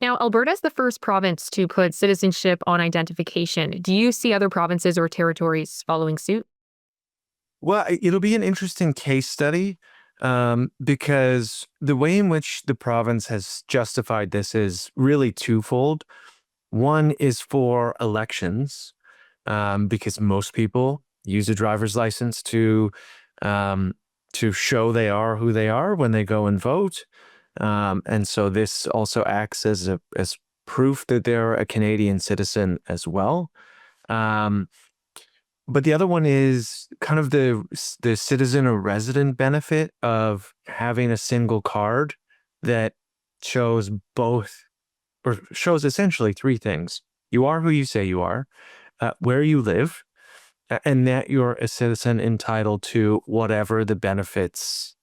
Now, Alberta is the first province to put citizenship on identification. Do you see other provinces or territories following suit? Well, it'll be an interesting case study because the way in which the province has justified this is really twofold. One is for elections, because most people use a driver's license um, to show they are who they are when they go and vote, and so this also acts as proof that they're a Canadian citizen as well. Um, but the other one is kind of the citizen or resident benefit of having a single card that shows both or shows essentially three things. You are who you say you are, where you live, and that you're a citizen entitled to whatever the benefits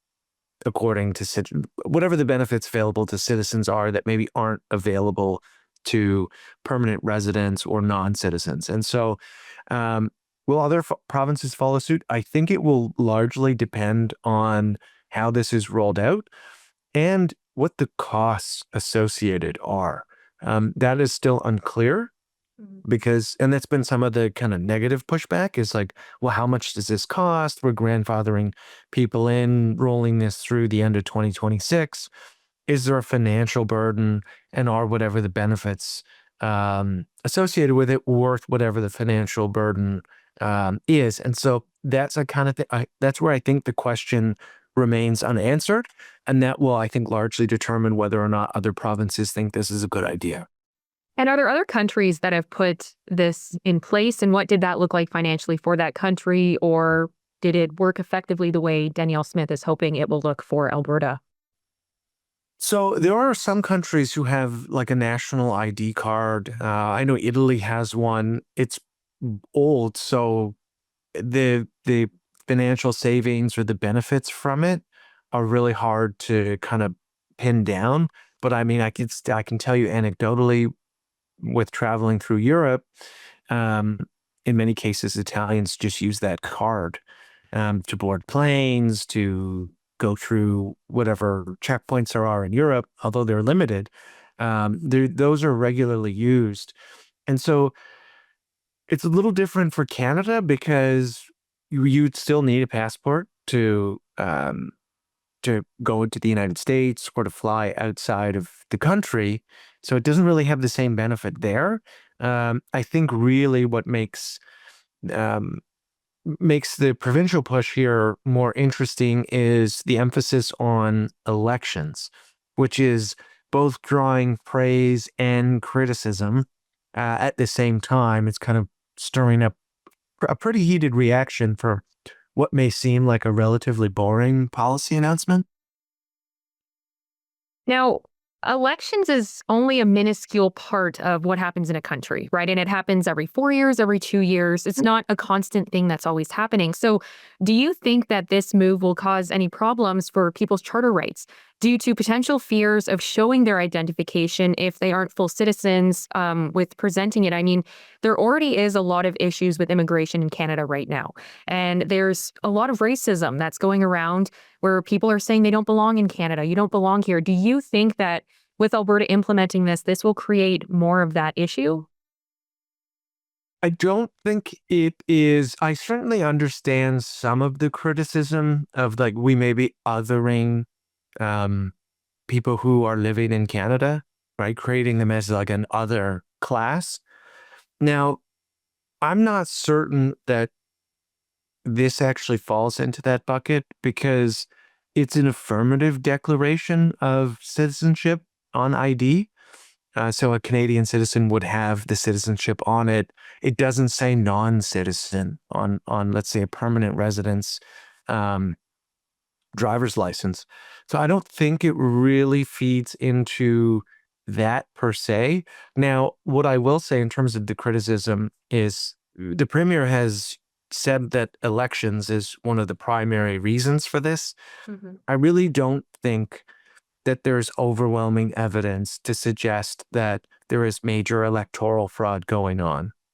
whatever the benefits available to citizens are that maybe aren't available to permanent residents or non-citizens. And so, will other provinces follow suit? I think it will largely depend on how this is rolled out and what the costs associated are. That is still unclear because, and that's been some of the kind of negative pushback is like, well, how much does this cost? We're grandfathering people in, rolling this through the end of 2026. Is there a financial burden, and are whatever the benefits associated with it worth whatever the financial burden is? And so that's a kind of thing. That's where I think the question remains unanswered, and that will, I think, largely determine whether or not other provinces think this is a good idea. And are there other countries that have put this in place? And what did that look like financially for that country? Or did it work effectively the way Danielle Smith is hoping it will look for Alberta? So there are some countries who have like a national ID card. I know Italy has one. It's old, so the financial savings or the benefits from it are really hard to kind of pin down. But I mean, I can tell you anecdotally with traveling through Europe, um, in many cases, Italians just use that card to board planes, to go through whatever checkpoints there are in Europe, although they're limited. Those are regularly used. And so it's a little different for Canada because you'd still need a passport to go into the United States or to fly outside of the country. So it doesn't really have the same benefit there. I think really what um, makes the provincial push here more interesting is the emphasis on elections, which is both drawing praise and criticism at the same time. It's kind of stirring up a pretty heated reaction for what may seem like a relatively boring policy announcement. Now, elections is only a minuscule part of what happens in a country, right? And it happens every 4 years, every 2 years. It's not a constant thing that's always happening. So, do you think that this move will cause any problems for people's charter rights due to potential fears of showing their identification if they aren't full citizens with presenting it? I mean, there already is a lot of issues with immigration in Canada right now. And there's a lot of racism that's going around where people are saying they don't belong in Canada. You don't belong here. Do you think that with Alberta implementing this, this will create more of that issue? I don't think it is. I certainly understand some of the criticism of like we may be othering um, people who are living in Canada, right? Creating them as like an other class. Now, I'm not certain that this actually falls into that bucket because it's an affirmative declaration of citizenship on ID. So a Canadian citizen would have the citizenship on it. It doesn't say non-citizen on let's say a permanent residence um, driver's license. So I don't think it really feeds into that per se. Now, what I will say in terms of the criticism is the premier has said that elections is one of the primary reasons for this. Mhm. I really don't think that there's overwhelming evidence to suggest that there is major electoral fraud going on.